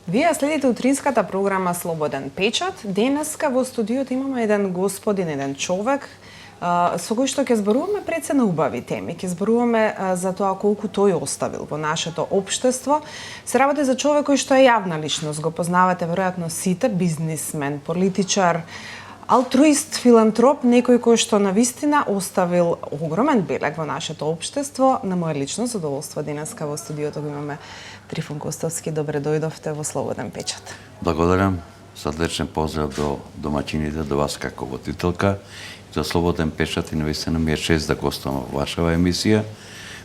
Вие следите утринската програма Слободен печат. Денеска во студиото имаме еден господин, еден човек со кој што ќе зборуваме пред се на убави теми. Ќе зборуваме за тоа колку тој оставил во нашето општество. Се работи за човек кој што е јавна личност, го познавате веројатно сите, бизнисмен, политичар, алтруист, филантроп, некој кој што навистина оставил огромен белег во нашето општество. На моја лично задоволство денеска во студиото го имаме Трифун Костовски. Добре дојдовте во Слободен печат. Благодарам. Срдечен поздрав до домаќините, до вас како водителка. За Слободен печат и навистина ми е чест да гостувам во вашава емисија,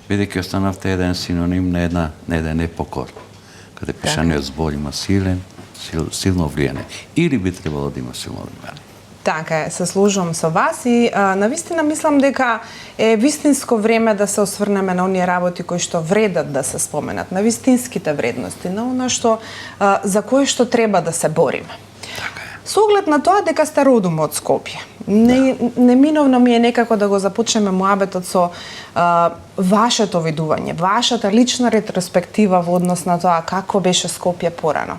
бидејќи останавте еден синоним на еден епокор, каде пишаниот збор има силно влијане. Или би требало да има силно влијане. Така е, се служувам со вас и навистина мислам дека е вистинско време да се осврнеме на оние работи кои што вредат да се споменат, на вистинските вредности, на она што за кое што треба да се бориме. Така е. Со оглед на тоа дека сте родом од Скопје, неминовно ми е некако да го започнеме муабетот со вашето видување, вашата лична ретроспектива во однос на тоа како беше Скопје порано.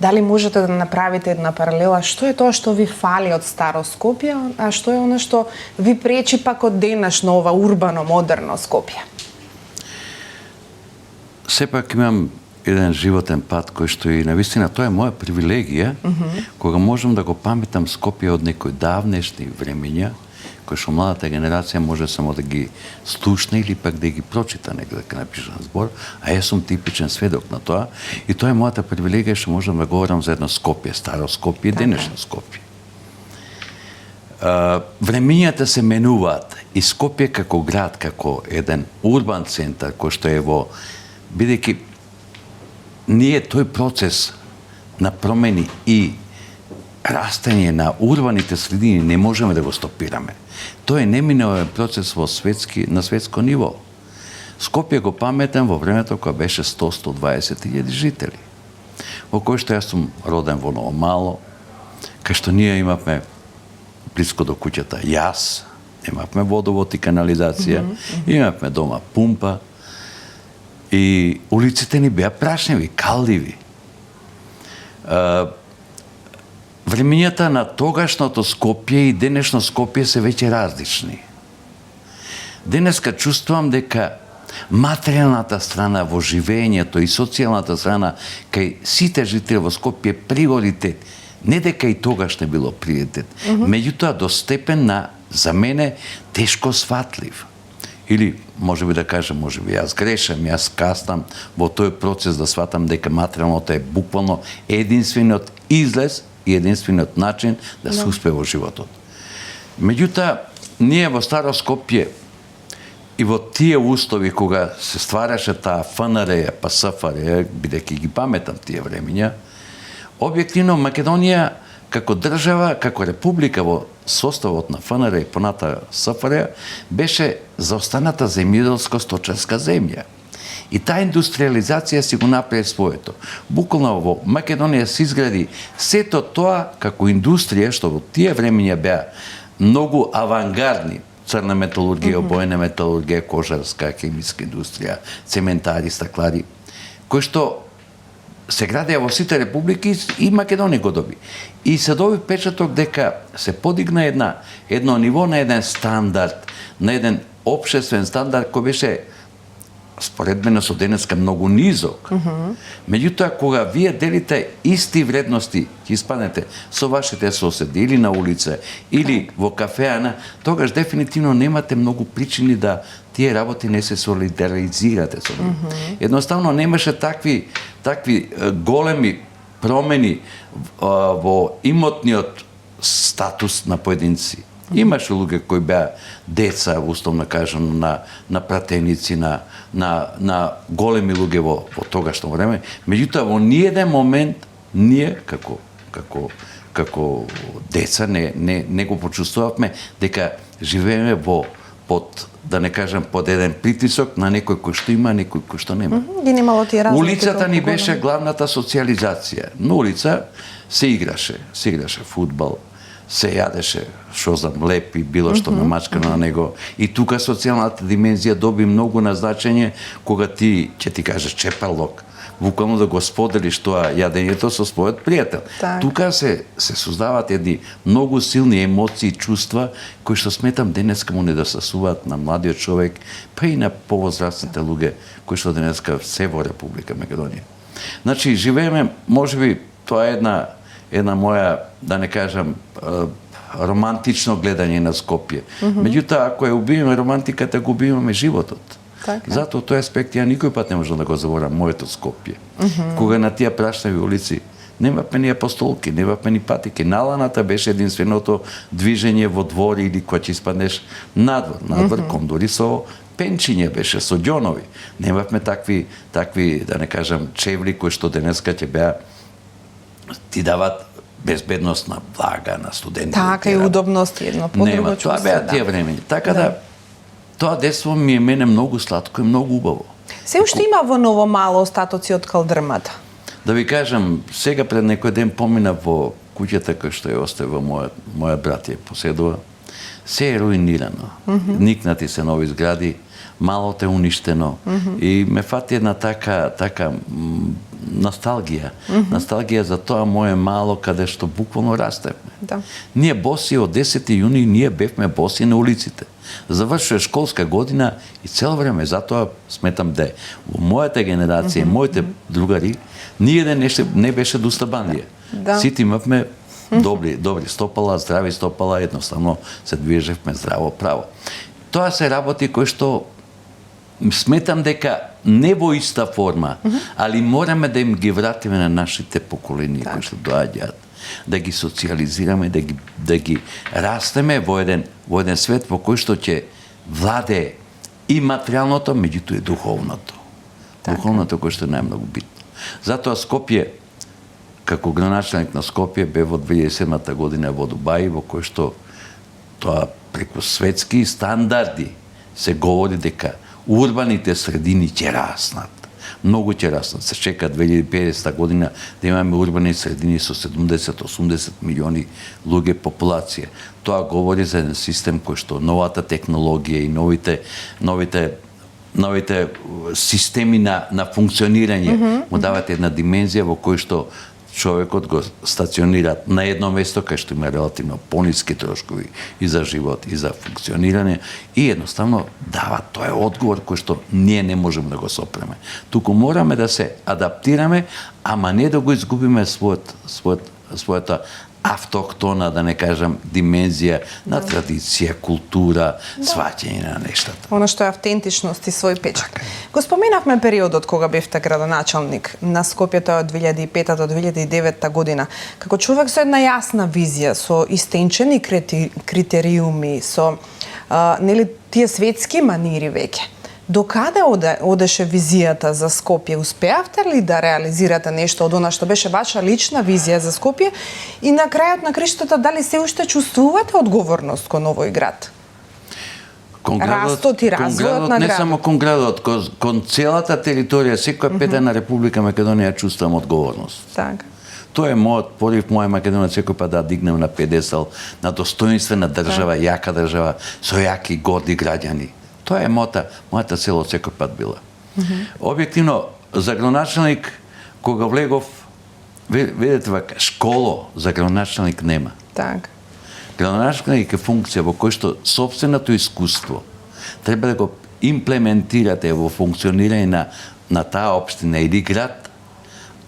Дали можете да направите една паралела, што е тоа што ви фали од старо Скопје, а што е она што ви пречи пак од денешно ова урбано, модерно Скопје? Сепак имам еден животен пат кој што и навистина тоа е моја привилегија, кога можам да го паметам Скопје од некои давнешни времења, кои што младата генерација може само да ги слушне или пак да ги прочита некаде напишан збор, а јас сум типичен сведок на тоа и тоа е мојата привилегија што можам да говорам за едно Скопје, старо Скопје и денешно Скопје. Времењата се менуваат и Скопје како град, како еден урбан центар кој што е во, бидејќи ние тој процес на промени и растење на урбаните средини не можеме да го стопираме. Тој е неминуен процес на светско ниво. Скопје го паметам во времето кога беше 100-120 000 жители. Во кој што јас сум роден во Ново Мало, кај што ние имавме близко до куќата јас, имавме водовод и канализација, имавме дома пумпа и улиците ни беа прашневи, калливи. Времењата на тогашното Скопје и денешно Скопје се веќе различни. Денеска чувствувам дека материјалната страна во живењето и социјалната страна кај сите жители во Скопје приоритет, не дека и тогаш не било приоритет, меѓутоа до степен на, за мене, тешко сватлив. Или, може би да кажем, може би јас грешам, јас каснам во тој процес да сватам дека материјалното е буквално единствениот излез и единствениот начин да се успее во животот. Меѓутоа, ние во старо Скопје и во тие услови кога се ствараше таа ФНР, па СФР, бидејќи ги паметам тие времења, објективно Македонија како држава, како република во составот на ФНР и поната СФР беше заостаната земјоделско-сточарска земја. И таа индустриализација си го направи своето. Буквално во Македонија се изгради сето тоа како индустрија, што во тие времења беа многу авангардни, црна металургија, обојна металургија, кожарска, хемиска индустрија, цементари, стаклари, кои што се градеа во сите републики и Македонија го доби. И се доби печаток дека се подигна едно ниво на еден стандард, на еден општествен стандард кој беше според мене со денеска многу низок. Меѓутоа, кога вие делите исти вредности, ќе испаднете со вашите соседи или на улица, или во кафеана, тогаш дефинитивно немате многу причини да тие работи не се солидаризирате со нив. Едноставно немаше такви големи промени во имотниот статус на поединци. Имаше луѓе кои беа деца, условно кажано, на пратеници, на големи луѓе во тогашно време. Меѓутоа, во ниеден момент, ние, како деца, не го почувствувавме дека живееме под, да не кажам, под еден притисок на некој кој што има, некој кој што нема. Улицата ни беше главната социализација. На улица се играше фудбал, се јадеше, што знам, лепи, било што намачкано на него. И тука социјалната димензија доби многу на значење кога ти, ќе ти кажеш чепелок, буквално да го споделиш тоа јадењето со својот пријател. Так. Тука се создаваат едни многу силни емоции и чувства кои што сметам денеска му недостасуваат на младиот човек, па и на повозрастните луѓе кои што денеска се во Република Македонија. Значи живееме, можеби тоа е една моја, да не кажам, романтично гледање на Скопје. Меѓутоа, ако ја убиеме романтиката, го убиваме животот. Така. Затоа тој аспект ја никој пат не можам да го заборавам моето Скопје. Кога на тие прашнави улици немавме ни апостолки, немавме ни патики. Наланата беше единственото движење во двори или кога ќе испаднеш надвор, кондори со пенчиње беше, со ѓонови. Немавме такви, да не кажам, чевли кои што денеска ќе беа ти дават безбедностна блага на студенти. Така и удобност едно по друго Нема, чувство. тоа беа тие времења. Така да, тоа детство ми е мене многу сладко и многу убаво. Се уште има во Ново Мало остатоци од калдрмата. Да ви кажам, сега пред некој ден помина во куќата која што ја остави моја брат ја поседува. Се е руинирано. Никнати се нови згради, малото е уништено и ме фати една така носталгија. Носталгија за тоа мое мало каде што буквално растевме. Да. Ние боси од 10 јуни, ние бевме боси на улиците. Завршува школска година и цело време, затоа сметам да во мојата генерација, моите другари, ниеден не беше достабанлија. Да. Сите имавме добри стопала, здрави стопала, едноставно се движевме здраво право. Тоа се работи кои што сметам дека не во иста форма, али мораме да им ги вратиме на нашите поколенија кои што доаѓаат, да ги социализираме, да ги растеме во еден свет во кој што ќе владее и материјалното, меѓутоа и духовното. Духовното кој што е најмногу битно. Затоа Скопје, како граначелник на Скопје, бе во 2007 година во Дубај, во кој што тоа преку светски стандарди се говори дека урбаните средини ќе раснат. Многу ќе раснат. Се чека 2050 година да имаме урбани средини со 70-80 милиони луѓе популација. Тоа говори за еден систем кој што новата технологија и новите системи на функционирање му дават една димензија во кој што човекот го стационира на едно место кај што има релативно пониски трошкови и за живот и за функционирање и едноставно дава тој одговор кој што ние не можеме да го сопреме. Туку мораме да се адаптираме, ама не да го изгубиме својата автохтона, да не кажам, димензија на традиција, култура, сваќање на нештата. Оно што е автентичност и свој печат. Го споменавме периодот кога бевте градоначалник на Скопје, тоа од 2005 до 2009 година. Како човек со една јасна визија, со истенчени критериуми, со тие светски манири веќе. До каде одеше визијата за Скопје? Успеавте ли да реализирате нешто од она што беше ваша лична визија за Скопје? И на крајот на криштата, дали се уште чувствувате одговорност кон овој град? Растот и развојот на не градот. само кон градот, кон целата територија, секоја пета на Република Македонија чувствувам одговорност. Така. Тоа е мојот порив, моја Македонија секој пат да дигнем на педесал, на достоинствена држава, јака држава, со јаки горди граѓани. Тоа е мојата цел од секој пат била. Објективно, за градоначалник, кога влегов, видите вака, школо за градоначалник нема. Така. Градоначалник е функција во кој што сопственото искуство треба да го имплементирате во функционирање на таа општина или град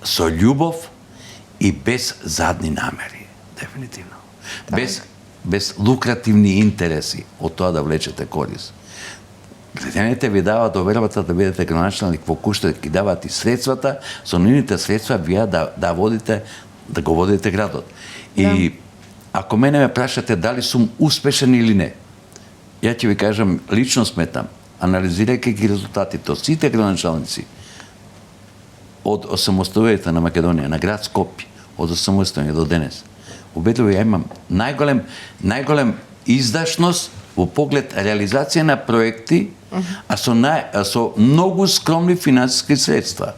со љубов и без задни намери, дефинитивно. Без лукративни интереси од тоа да влечете корис. Граѓаните ви даваат довербата да бидете градоначалник во кој ги даваат и средствата, со нивните средства вие да го водите градот. И ако мене ме прашате дали сум успешен или не, ја ќе ви кажам, лично сметам, анализирајќи ги резултатите од сите градоначалници од осамостојувањето на Македонија, на град Скопје, од осамостојување до денес, убедливо ја имам најголем издашност во поглед реализација на проекти, а со многу скромни финансиски средства.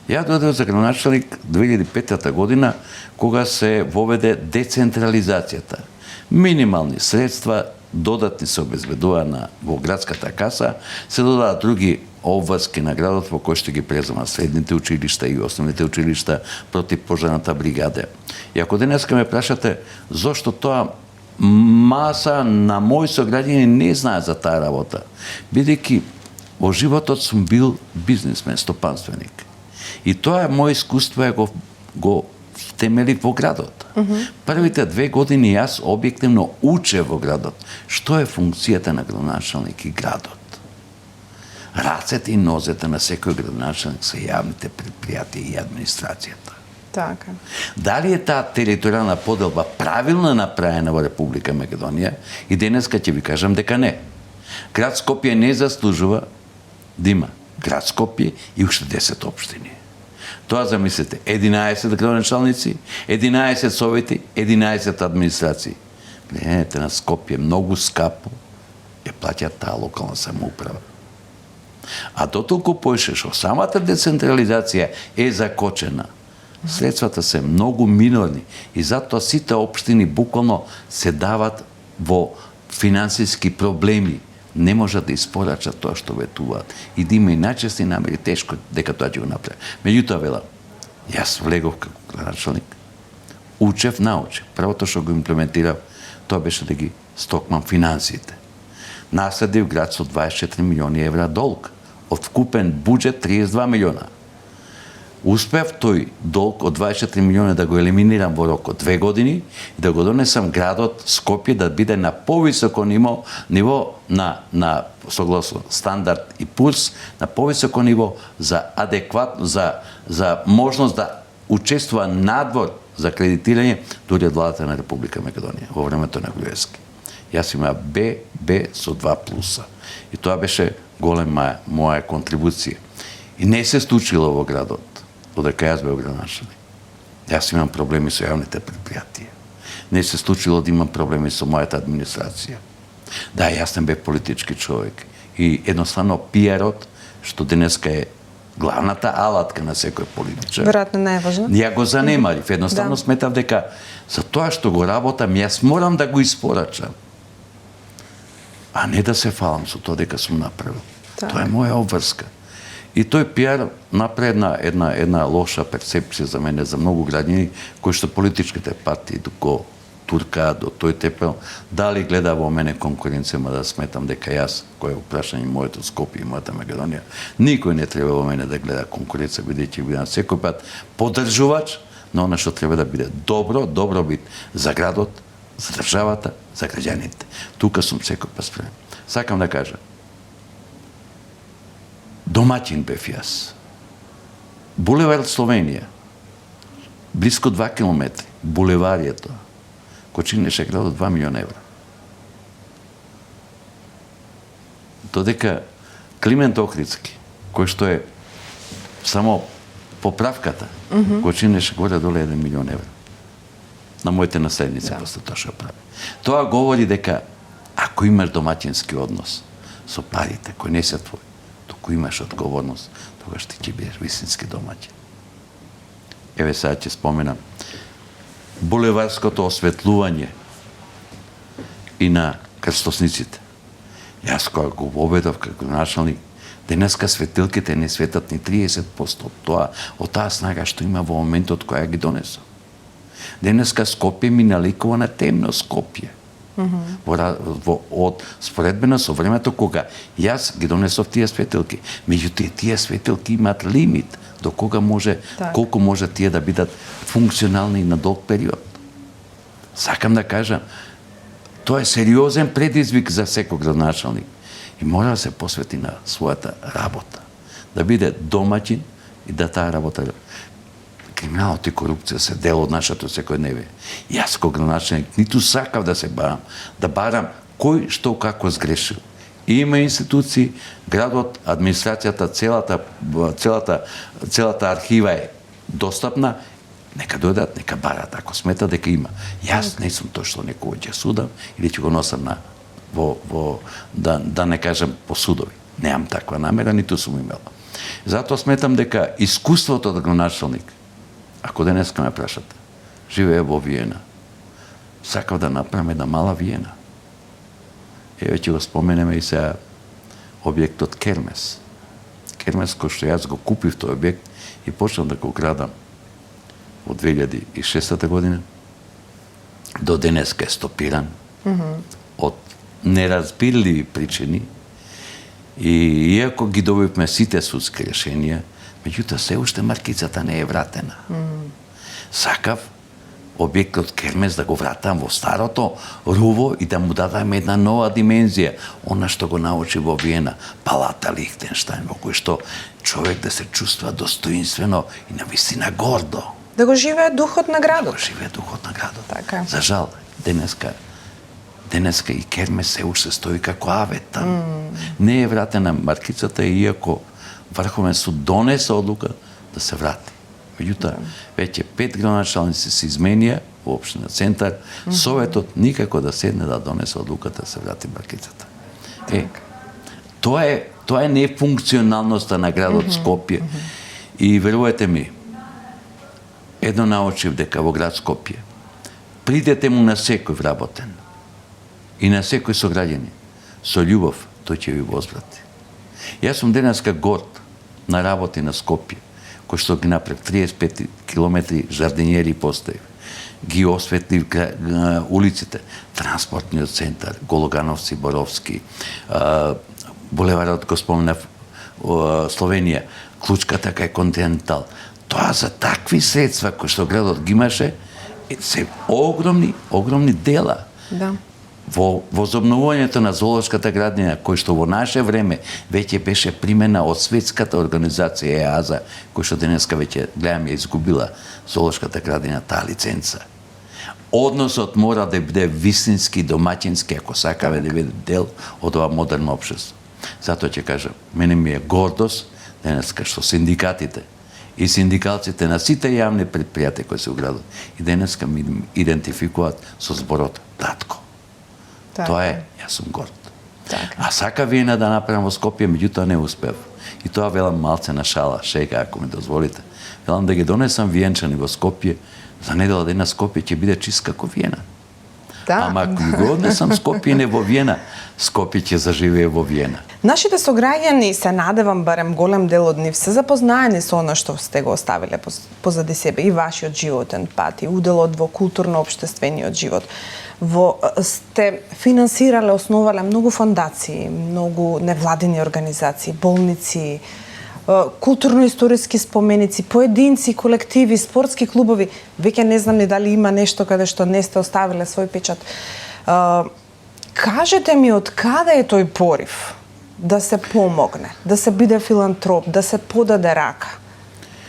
Ја дојдов за градоначалник 2005 година, кога се воведе децентрализацијата. Минимални средства, додатни се обезбедува во градската каса, се додадат други обврски на градот во кој што ги презема средните училишта и основните училишта против пожарната бригада. И ако денеска ме прашате зошто тоа маса на мои сограѓани не знаат за таа работа, бидејќи во животот сум бил бизнисмен, стопанственик. И тоа е моје искуство, го темелив во градот. Првите 2 години јас објективно учев во градот што е функцијата на градоначалник и градот. Рацете и нозете на секој градоначалник се јавните предпријатија и администрацијата. Така. Дали е таа територијална поделба правилно направена во Република Македонија? И денеска ќе ви кажам дека не. Град Скопје не заслужува да има град Скопје и уште 10 општини. Тоа замислете, 11 градоначалници, 11 совети, 11 администрации. Гледате на Скопје многу скапо ја плаќа таа локална самоуправа. А дотолку поише што самата децентрализација е закочена, средствата се многу минорни и затоа сите општини буквално се дават во финансиски проблеми. Не можат да испорачат тоа што ветуваат. И да има и начесни намери, тешко дека тоа ќе го направи. Меѓутоа, велам, јас влегов како градоначалник, учев, научев. Првото што го имплементирав, тоа беше да ги стокмам финансиите. Наследив град со 24 милиони евра долг, од вкупен буџет 32 милиона. Успев тој долг од 24 милиона да го елиминирам во рок од 2 години и да го донесам градот Скопје да биде на повисоко ниво на согласно стандард и пулс, на повисоко ниво за адекватно за можност да учествува надвор за кредитирање дури од владата на Република Македонија во времето на Груевски. Јас имав Б со 2 плюса. И тоа беше голема моја контрибуција. И не се случило во градот, додека јас бев градоначалник. Јас имам проблеми со јавните предпријатија. Не се случило да имам проблеми со мојата администрација. Да, јас не бев политички човек. И едноставно пиарот, што денеска е главната алатка на секој политичар. Веројатно најважно. Ја го занемарив. Едноставно сметав дека за тоа што го работам, јас морам да го испорачам. А не да се фалам со тоа дека сум направил. Тоа е моја обврска. И тој пиар направи една лоша перцепција за мене, за многу граѓани, кои што политичките партии го туркаат до тој тепел, дали гледа во мене конкуренција, да сметам дека јас, кој е прашање моето Скопје и мојата Македонија, никој не треба во мене да гледа конкуренција, бидејќи бидам секој пат поддржувач на она што треба да биде добробит за градот, за државата, за граѓаните. Тука сум секој пат спремен. Сакам да кажам, домаќин бев јас. Булевар Словенија, близко 2 километри, булеварието, кој чинеше градот 2 милиона евра. Додека Климент Охридски, кој што е само поправката, кој чинеше горе-доле 1 милион евра. На моите наследници после тоа што прави. Тоа говори дека ако имаш домаќински однос со парите кои не се твои, ако имаш одговорност, тогаш ти ќе бидеш вистински домаќин. Еве сега ќе споменам булеварското осветлување и на крстосниците. Јас кога го обедов како началник, денеска светилките не светат ни 30% од таа снага што има во моментот која ги донесов. Денеска Скопје ми наликува на темно Скопје. Од споредбено со времето кога јас ги донесов тие светилки. Меѓутоа тие светилки имаат лимит до кога може, колку може тие да бидат функционални на долг период. Сакам да кажам, тоа е сериозен предизвик за секој градоначалник и мора да се посвети на својата работа, да биде домаќин и да таа работа. Криминалот и корупција се дел од нашето секојдневие. Јас како градоначалник ниту сакав да се барам кој што како сгрешил. И има институции, градот, администрацијата, целата архива е достапна, нека дојдат, нека барат, ако смета дека има. Јас не сум тој што некој ќе судам или ќе го носам да не кажам по судови. Неам таква намера, ниту сум имала. Затоа сметам дека искуството од градоначалник, ако денеска ме прашате, живее во Виена, сакав да направам една мала Виена. Еве ќе го споменеме и сега објектот Кермес. кермес кој што јас го купив тој објект и почнав да го градам од 2006 година до денеска е стопиран од неразбирливи причини и иако ги добивме сите судски решенија, меѓутоа се уште маркицата не е вратена. Сакав објектот кермес да го вратам во старото руво и да му дадаме една нова димензија, она што го научи во Виена, Палата Лихтенштајн, во кој што човек да се чувствува достоинствено и навистина гордо. Да го живее духот на Да градот. го живее духот на градот. Така. За жал, денеска и кермес се уште стои како авет таму. Не е вратена маркицата, иако Врховен суд донесе одлука да се врати. Меѓутоа, веќе 5 градоначалници се изменија во општина Центар, Советот никако да седне да донесе одлуката да се врати маркицата. Тоа е нефункционалноста на градот Скопје. И верувајте ми, едно научив дека во град Скопје придете му на секој вработен и на секој сограѓани со љубов, тој ќе ви возврати. Јас сум денеска горд на работи на Скопје, кој што ги направи 35 километри жардинјери постави, ги осветли улиците, транспортниот центар, Гологановци, Боровски, булеварот го спомнав Словенија, Клучката кај Континентал. Тоа за такви средства кои што градот ги имаше, се огромни дела. Да. Во возобновувањето на зоолошката градина, кој што во наше време веќе беше примена од светската организација ЕАЗа, кој што денеска веќе гледам ја изгубила зоолошката градина таа лиценца. Односот мора да биде вистински, домаќински, ако сакаме да биде дел од ова модерно општество. Затоа ќе кажам, мене ми е гордост денеска што синдикатите и синдикалците на сите јавни предпријатија кои се у градот и денеска ми идентификуваат со зборот татко. Така. Тоа е, јас сум горд. Така. А сака Виена да направам во Скопје, меѓутоа не успев. И тоа велам малце на шала, шега, ако ми дозволите. Велам да ги донесам виенчани во Скопје, за недела дена Скопје ќе биде чист како Виена. Да. Ама ако ги го однесам Скопје не во Виена, Скопје ќе заживее во Виена. Нашите сограѓани, се надевам, барем голем дел од нив, се запознаени со она што сте го оставиле позади себе, и вашиот животен пат, и уделот во културно-општествениот живот. Сте финансирале, основале многу фондации, многу невладини организации, болници, културно-историски споменици, поединци, колективи, спортски клубови. Веќе не знам ни дали има нешто каде што не сте оставиле свој печат. Кажете ми од каде е тој порив да се помогне, да се биде филантроп, да се подаде рака?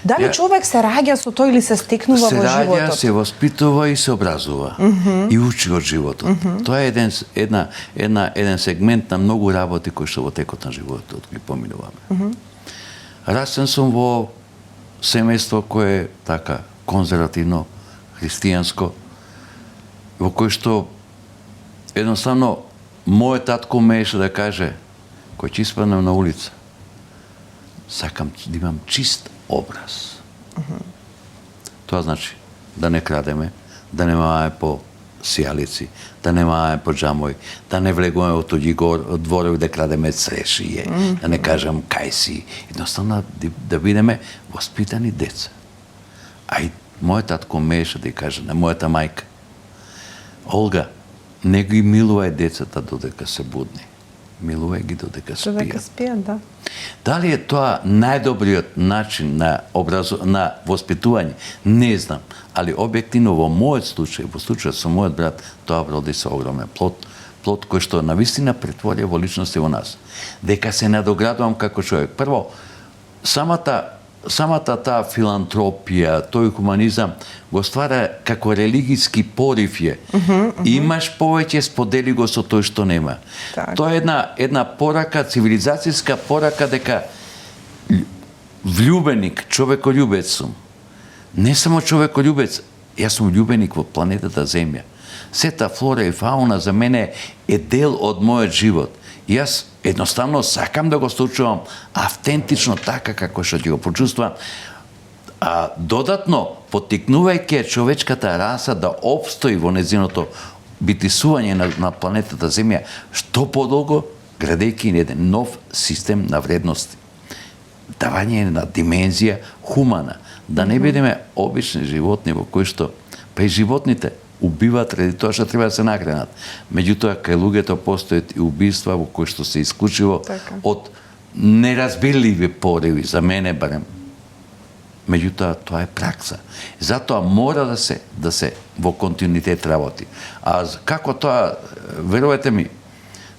Дали човек се раѓа со тој или се стекнува во животот? Се раѓа, се воспитува и се образува. И учи од животот. Тоа е еден сегмент на многу работи кои што во текот на животот ги поминуваме. Растен сум во семејство кое е така конзервативно, христијанско, во кој што едноставно мојот татко умееше да каже, кој ќе испаднем на улица, сакам да имам чист образ. Тоа значи да не крадеме, да немаме по сијалици, да немаме по џамој, да не влегуваме во туѓи дворови да крадеме црешије, да не кажам кај си, едноставно да бидеме воспитани деца. А и мојот татко умееше да ја каже на мојата мајка, Олга, не ги милувај децата додека се будни. Милувај ги додека спијат. Додека спијат, да. Дали е тоа најдобриот начин на воспитување? Не знам, али објективно во мојот случај, во случајот со мојот брат, тоа роди се огромен плод кој што навистина претвори во личности во нас. Дека се надоградувам како човек. Прво, самата таа филантропија, тој хуманизам го ствара како религиски порив е. Имаш повеќе, сподели го со тој што нема. Так. Тоа е една порака, цивилизацијска порака дека влюбеник, човеколюбец сум. Не само човеколюбец, јас сум љубеник во планетата Земја. Сета флора и фауна за мене е дел од мојот живот. Јас едноставно сакам да го случувам автентично така како што ќе го почувствувам. А додатно, поттикнувајќи човечката раса да опстои во незиното битисување на планетата Земја, што подолго, градејќи еден нов систем на вредности. давање на димензија хумана, да не бидеме обични животни во кои што па и животните убиваат ради тоа што треба да се нахранат. Меѓутоа кај луѓето постојат и убиства во кои што се исклучиво од неразбирливи пореви, за мене барем. Меѓутоа тоа е пракса. Затоа мора да се во континуитет работи. А како тоа, верувате ми,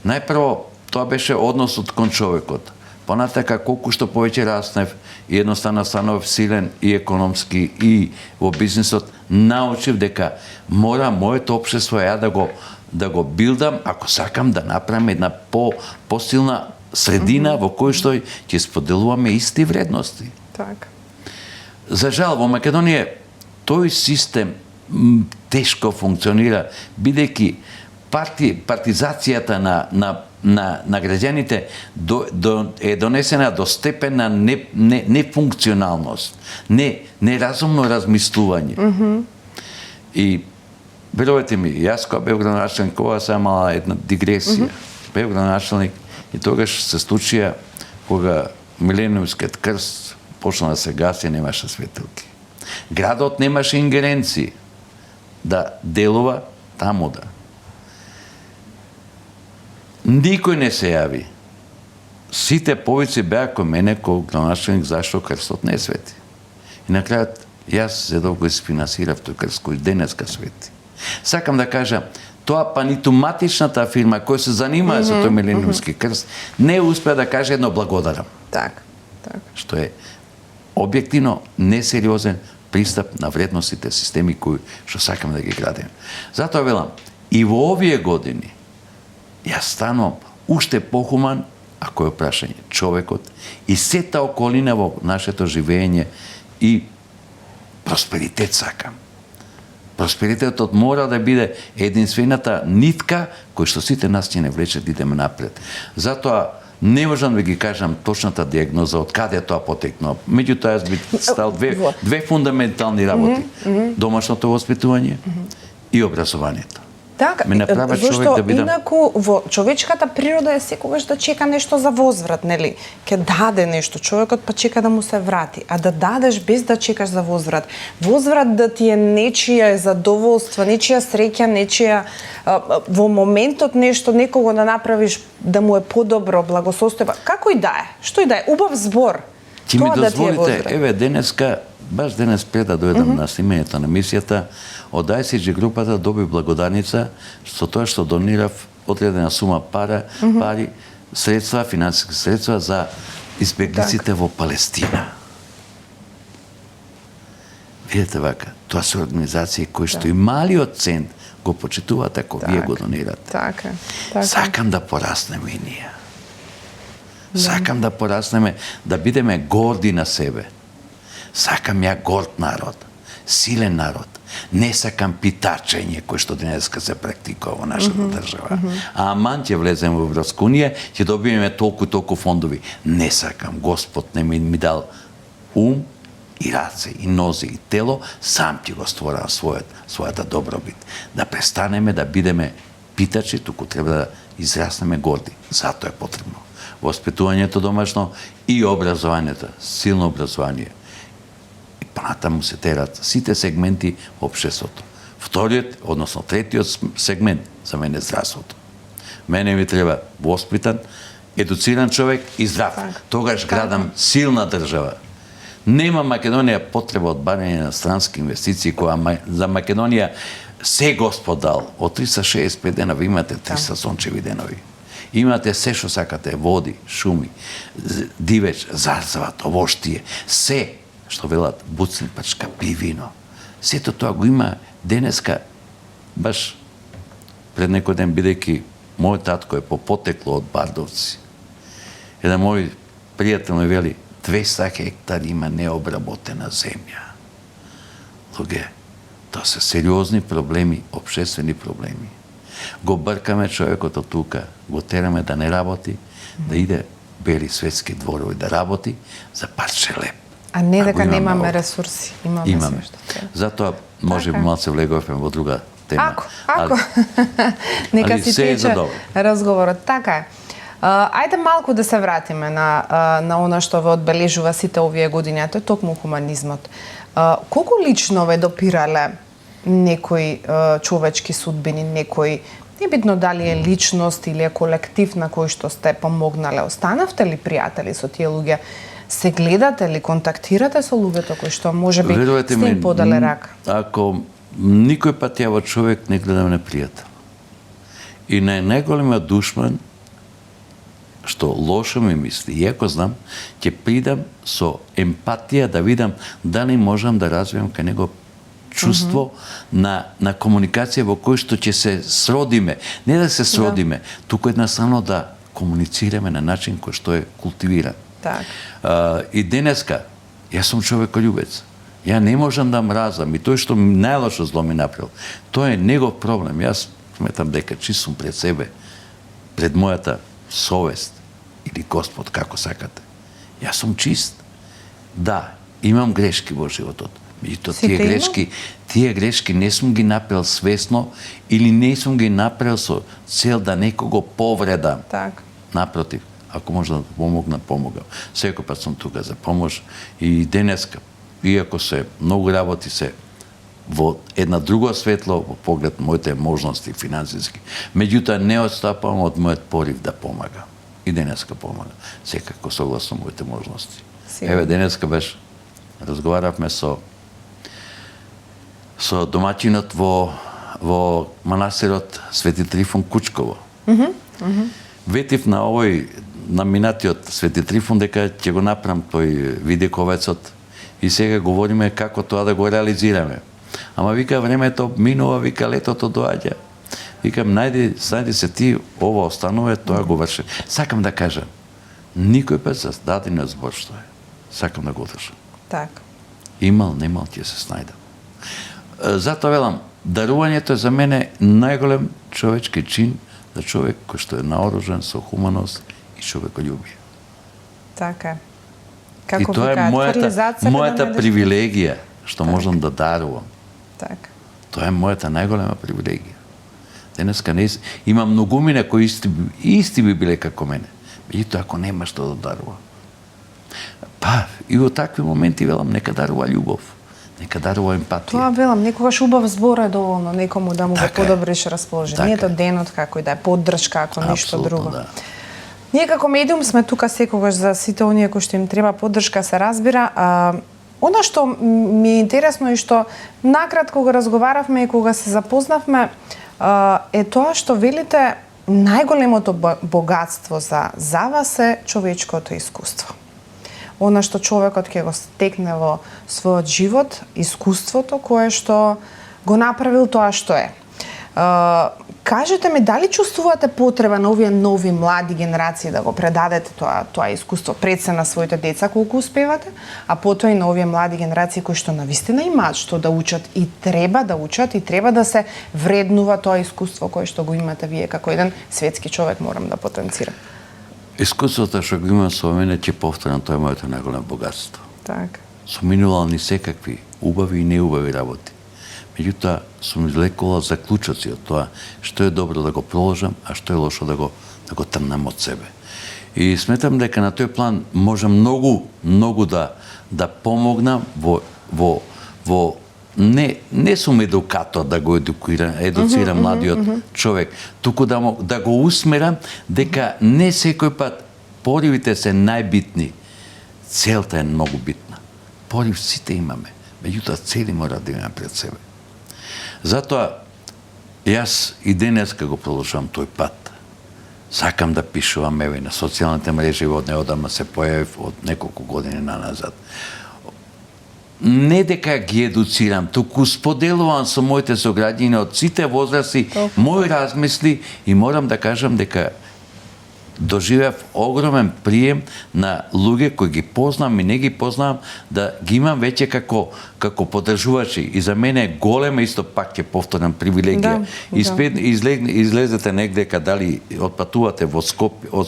најпрво тоа беше односот кон човекот. Понатака колку што повеќе раснев и едноставно станав силен и економски и во бизнисот, научив дека мора моето општество ја да го билдам ако сакам да направам една посилна средина во кој што ќе споделуваме исти вредности. Така. За жал во Македонија тој систем тешко функционира, бидејќи партизацијата на граѓаните е донесена до степен на нефункционалност, неразумно размислување. И верувате ми, јас кога бев градоначелник, ова се мала една дигресија. Бев градоначелник и тогаш се случија кога Милениумскиот крст почна да се гаси, немаше светилки. Градот немаше ингеренции да делува таму да. Никој не се јави. Сите повици беа кој мене, кој градоначелник, зашто крстот не свети. И на крајот, јас за да го испинасирав тој крст кој денеска свети. Сакам да кажам, тоа па ниту матичната фирма која се занимава со тој Милениумски крст не успеа да каже едно благодарам. Така. Што е објективно несериозен пристап на вредностите системи кои што сакаме да ги градиме. Затоа велам, и во овие години јас станувам уште похуман, ако е прашање човекот и сета околина во нашето живење и просперитет сакам. Просперитетот мора да биде единствената нитка кој што сите нас ќе не влече да идеме напред. Затоа не можам да ги кажам точната диагноза од каде тоа потекнува. Меѓутоа јас би стал две фундаментални работи. Домашното воспитување и образованието. Така, зашто да бидам... инаку во човечката природа е секогаш да чека нешто за возврат, нели? Ке даде нешто, човекот па чека да му се врати, а да дадеш без да чекаш за возврат. Возврат да ти е нечија задоволство, нечија среќа, нечија во моментот нешто некого да направиш да му е подобро, благосостојба. Како и да е, што и да е, убав збор. Ти ми дозволите, еве денеска, баш денес пред да дојдам на снимањето на мисијата, од ICG групата доби благодарница со тоа што донирав одредена сума пари, средства, финансиски средства за избеглиците во Палестина. Видете вака, тоа се организации кои што и малиот цент го почитуваат ако вие го донирате. Така. Сакам да пораснеме и ние. Сакам да пораснеме, да бидеме горди на себе. Сакам ја горд народ, силен народ. Не сакам питачење кој што денеска се практикува во нашата држава. А аман ќе влеземе во Европска унија, ќе добиеме толку фондови. Не сакам, Господ не ми дал ум и раце, и нозе, и тело, сам ќе го створам својата добробит. Да престанеме да бидеме питачи, туку треба да израснеме горди. Затоа е потребно воспитувањето домашно и образованието, силно образование. И понатаму се терат сите сегменти во општеството. Вториот, односно третиот сегмент за мене е здравството. Мене ми треба воспитан, едуциран човек и здрав. Тогаш градам силна држава. Нема Македонија потреба од барање на странски инвестиции, која за Македонија се Господ дал. Од 365 дена ви имате 300 сончеви денови. Имате се што сакате, води, шуми, дивеч, зарзават, овоштие, се што велат буцнипачка, пивино. Сето тоа го има денеска, баш пред некој ден, бидејќи мој татко е по потекло од Бардовци. Еден мој пријател ми вели, 200 хектари има необработена земја. Луѓе, тоа се сериозни проблеми, општествени проблеми. Го бркаме човекот од тука, го тераме да не работи, да иде бели светски дворови да работи за парче леп. А не дека немаме ресурси, имаме. Затоа може би малце влеговме во друга тема. Ако. Нека си тече разговорот. Така е. Ајде малку да се вратиме на она што ве одбележува сите овие години, а тоа е токму хуманизмот. Колку лично ве допирале некои човечки судбини, некои, небитно дали е личност или е колектив на кој што сте помогнале? Останавте ли пријатели со тие луѓе? Се гледате ли, контактирате со луѓето кои што можеби сте им подале рака? Ако никој пат ја во човек не гледам непријател. И најголемиот душман што лошо ми мисли, иако знам, ќе придам со емпатија да видам дали можам да развијам кај него чувство на комуникација во кој што ќе се сродиме. Не да се сродиме, туку едноставно да комуницираме на начин кој што е култивиран. Так. И денеска, јас сум човекољубец. Ја не можам да мразам и тој што најлошо зло ми направил, тоа е негов проблем. Јас сметам дека чист сум пред себе, пред мојата совест или Господ, како сакате. Јас сум чист. Да, имам грешки во животот. Меѓутоа тие грешки не сум ги направил свесно или не сум ги направил со цел да некого повредам. Так. Напротив, ако може да помогна, помогам. Секој пат сум тука за помош и денеска, иако се многу работи се во една друго светло во поглед моите можности финансиски, меѓутоа не отстапам од мојот порив да помагам. И денеска помагам. Секако согласно моите можности. Еве денеска беше разговаравме со домаќинот во манастирот Свети Трифун Кучково. Ветив на минатиот Свети Трифун дека ќе го направам тој видековецот и сега говориме како тоа да го реализираме. Ама вика времето минува, вика летото доаѓа. Викам најди се ти, ова останува, тоа го врши. Сакам да кажам, никој пат за даден збор што е. Сакам да го одржам. Так. Имал, немал, ќе се снајдам. Затоа велам, дарувањето е за мене најголем човечки чин за човек кој што е наоружен со хуманост и човекољубие. Така е. И тоа е мојата привилегија што можам да дарувам. Така. Тоа е мојата најголема привилегија. Денеска има многумина кои исти би биле како мене. Меѓутоа ако нема што да дарува. Па, и во такви моменти велам нека дарува љубов, нека дарува емпатија. Тоа велам, некогаш убав збор е доволно некому да му го подобриш расположението, денот како и да е поддршка, ако ништо друго. Да. Ние како медиум сме тука секогаш за сите оние кои што им треба поддршка, се разбира. Она што ми е интересно и што накратко го разговаравме и кога се запознавме е тоа што велите најголемото богатство за вас е човечкото искуство. Она што човекот ќе го стекне во својот живот, искуството кое што го направил тоа што е. Кажете ми, дали чувствувате потреба на овие нови млади генерации да го предадете тоа искуство пред се на своите деца колку успевате, а потоа и на овие млади генерации кои што навистина имаат што да учат и треба да учат и треба да се вреднува тоа искуство кое што го имате вие како еден светски човек, морам да потенцирам. Искуството што го имам со мене, ќе повторам, тоа е моето најголемо богатство. Так. Сум минувал ни секакви убави и неубави работи. Меѓутоа, сум излекувал заклучоци од тоа што е добро да го проложам, а што е лошо да го трнам од себе. И сметам дека на тој план можам многу да помогнам во не сум едукатор да го едуцирам младиот човек, туку да го усмерам дека не секој пат поривите се најбитни. Целта е многу битна. Порив сите имаме, меѓутоа цели мора да имаме пред себе. Затоа, јас и денеска го продолжувам тој пат. Сакам да пишувам, еве, на социјалните мрежи, од неодамна се појавив од неколку години назад. Не дека ги едуцирам, туку споделувам со моите сограѓани од сите возрасти, мои размисли и морам да кажам дека доживеав огромен прием на луѓе кои ги познам и не ги познавам, да ги имам веќе како подржувачи. И за мене е голема, исто пак ќе повторам, привилегија. Излезете негде дали отпатувате од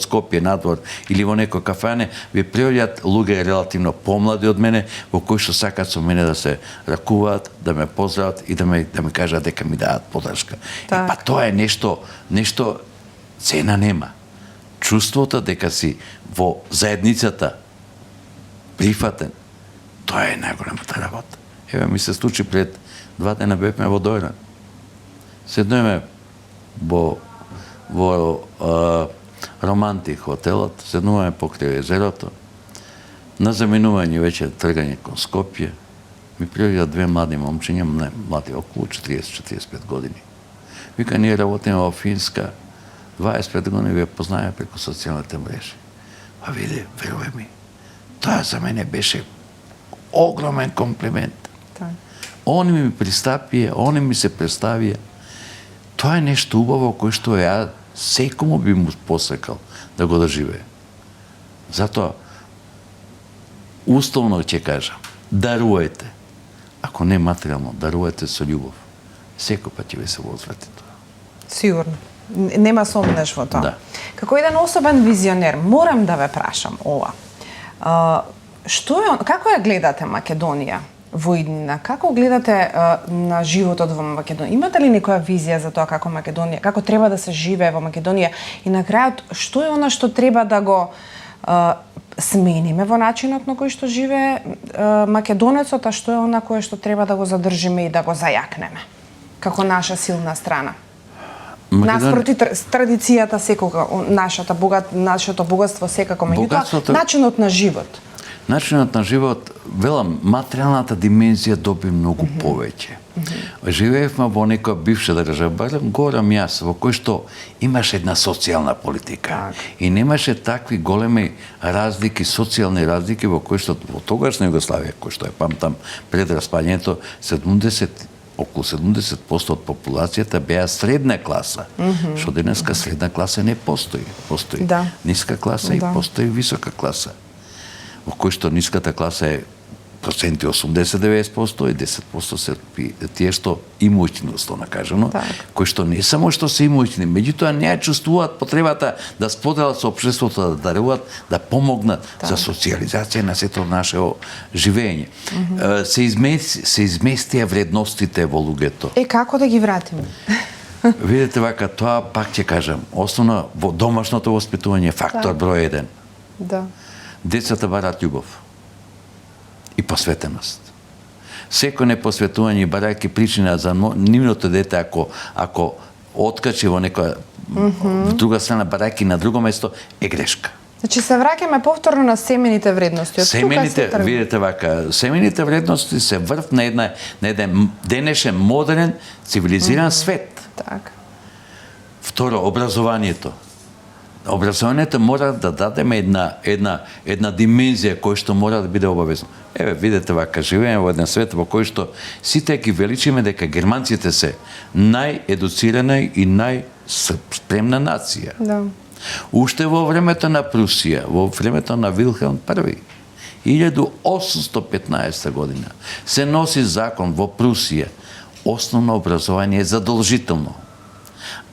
Скопје надвор или во некој кафане, ви приоѓаат луѓе релативно помлади од мене, во кои што сакаат со мене да се ракуваат, да ме поздрават и да ми кажат дека ми даат поддршка. Па тоа е нешто цена нема. чувството дека си во заедницата прифатен, тоа е најголемата работа. Еве ми се случи пред 2 дена бевме во Дојран. Седнеме во Романти хотелот, седнуваме покрај езерото. На заминување веќе тргање кон Скопје, ми пријавија 2 млади момчиња, не млади, околу 40-45 години. Вика, ние работиме во Финска, 25 години ве познаеме преку социјалните мрежи. А види, верувај ми, тоа за мене беше огромен комплимент. Они ми пристапија, они ми се представија. Тоа е нешто убаво кое што ја секому би му посекал да го доживее. Затоа, условно ќе кажам, дарувајте. Ако не материјално, дарувајте со љубов. Секој пат ќе ви се возврати тоа. Сигурно. Нема сомнеш во тоа. Да. Како еден особен визионер, морам да ве прашам ова. Како ја гледате Македонија во иднина? Како гледате на животот во Македонија? Имате ли некоја визија за тоа како Македонија, како треба да се живее во Македонија? И на крајот, што е она што треба да го смениме во начинот на кој што живее македонецот, а што е она кое што треба да го задржиме и да го зајакнеме како наша силна страна? Наспроти традицијата секога, нашето богатство секако, меѓутоа начинот на живот. Начинот на живот, велам, материјалната димензија доби многу повеќе. Живеевме во некоја бивша држава, барем горам јас, во кој што имаше една социјална политика. И немаше такви големи разлики, социјални разлики во кој што во тогашна Југославија, кој што е памтам пред распаѓањето, околу 70% од популацијата беа средна класа, што денеска средна класа не постои. Постои ниска класа и постои висока класа, во кој што ниската класа е проценти 80-90% и 10% се тие што имоќни, условно кажано, кои што не само што се имоќни, меѓутоа не ја чувствуваат потребата да споделат со општеството, да даруваат, да помогнат за социјализација на сето наше живење. Се изместија вредностите во луѓето. Како да ги вратиме? Видете вака, тоа пак ќе кажам, основно во домашното воспитување фактор број 1. Да. Децата бараат љубов и посветеност. Секој непосветување, барајќи причина за нивното дете, ако откачи во некоја друга страна, барајќи на друго место, е грешка. Значи се враќаме повторно на семените вредности. Видите вака, семените вредности се врв на еден денешен модерен, цивилизиран свет. Так. Второ, образованието. Образованието мора да дадеме една димензија која што мора да биде обавезно. Еве, видите вака, живееме во еден свет во кој што сите ги величиме дека германците се наједуцирана и најспремна нација. Да. Уште во времето на Прусија, во времето на Вилхелм I, 1815 година, се носи закон во Прусија, основно образование е задолжително.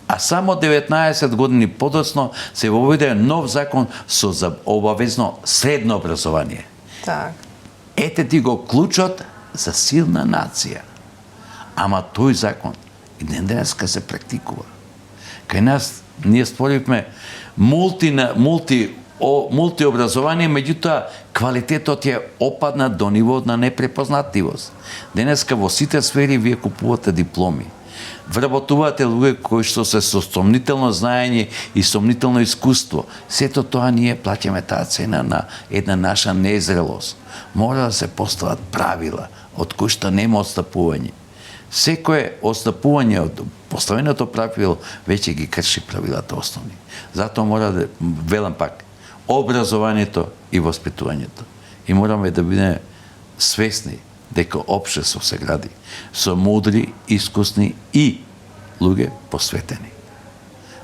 А само 19 години подоцно се воведе нов закон со обавезно средно образование. Так. Ете ти го клучот за силна нација. Ама тој закон и денеска се практикува. Кај нас ние створивме мултиобразование, меѓутоа квалитетот е опаднат до ниво на непрепознатливост. Денеска во сите сфери вие купувате дипломи. Вработувате луѓе кои што се со сомнително знаење и сомнително искуство. Сето тоа ние плаќаме таа цена на една наша незрелост. Мора да се постават правила од кои што нема отстапување. Секое отстапување од поставеното правило веќе ги крши правилата основни. Затоа мора да велам пак образованието и воспитувањето. И мораме да бидеме свесни дека општество се гради со мудри, искусни и луѓе посветени.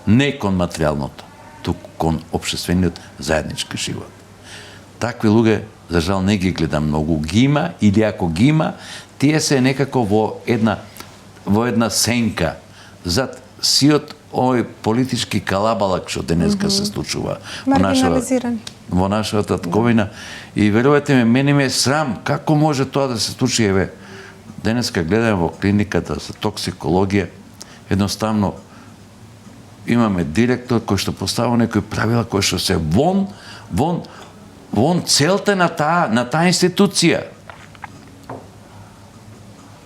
Не кон материјалното, туку кон општествениот заеднички живот. Такви луѓе, за жал, не ги гледам многу. Ги има, или ако ги има, тие се некако во една сенка зад сиот овој политички калабалак што денеска се случува во нашата татковина. И верувате ми, мене ме е срам како може тоа да се случи. Еве, денеска гледам во клиниката за токсикологија, едноставно имаме директор кој што поставува некои правила кои што се вон целта на таа институција.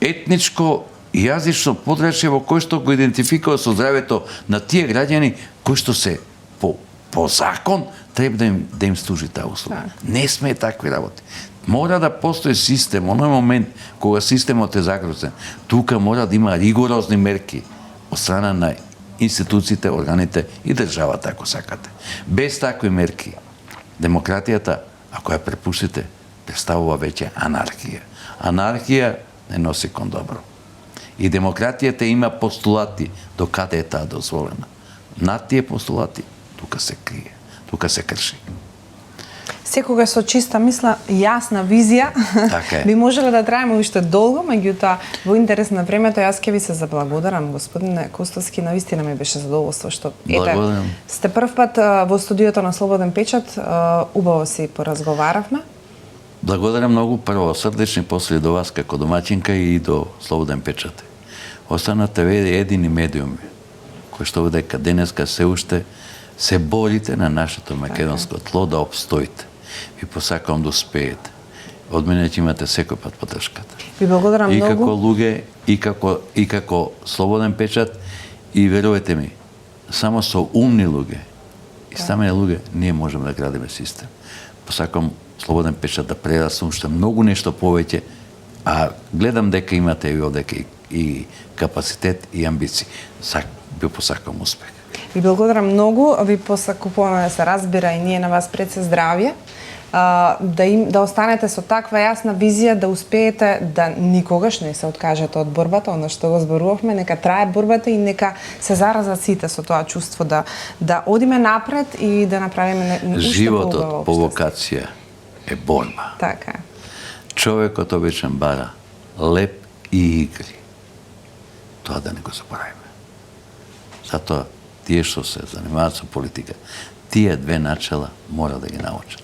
Етничко и јазично подрачје во кој што го идентификува со здравјето на тие граѓани кои што се по закон треба да им служи таа услуга. Не сме такви работи. Мора да постои систем, оној момент кога системот е загрозен, тука мора да има ригорозни мерки од страна на институциите, органите и државата, ако сакате. Без такви мерки, демократијата, ако ја препуштите, представува веќе анархија. Анархија не носи кон добро. И демократијата има постулати до каде е таа дозволена. Над тие постулати, тука се крие, тука се крши. Секогаш со чиста мисла, јасна визија, Така е. би можело да траеме уште долго, меѓутоа во интерес на времето јас ќе ви се заблагодарам, господине Костовски, навистина ми беше задоволство што Благодарам. сте прв пат во студиото на Слободен печат, убаво си поразговаравме. Благодарам многу, прво срдечни, после до вас како домаќинка и до Слободен печат. Останате едини медиуми кои што дека денеска се уште се борите на нашето македонско тло да обстоите. Ви посакам да успеете. Од мене ќе имате секој пат поддршката. Ви благодарам И многу. како луѓе, и како Слободен печат, и верувате ми, само со умни луѓе и стамени луѓе ние можеме да градиме систем. Посакам Слободен печат да прерасне уште многу нешто повеќе, а гледам дека имате и одека и капацитет и амбиции. Би посакам успех. Ви благодарам многу, ви посакуваме да се разбира и ние на вас пред се здравје, да останете со таква јасна визија, да успеете да никогаш не се откажете од борбата, оно што го зборувавме, нека трае борбата и нека се заразат сите со тоа чувство да одиме напред и да направиме уште Животот по вокација е борба. Така е. Човекот обичен бара леп и игри. Тоа да не го заборавиме. Затоа тие што се занимаваат со политика, тие две начала мора да ги научат.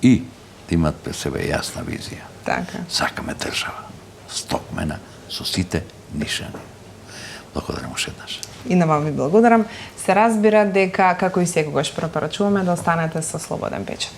И да имат пред себе јасна визија. Така. Сакаме држава, стокмена, со сите нишани. Благодарам уште еднаш. И на вам ви благодарам. Се разбира дека, како и секогаш препорачуваме, да останете со Слободен печат.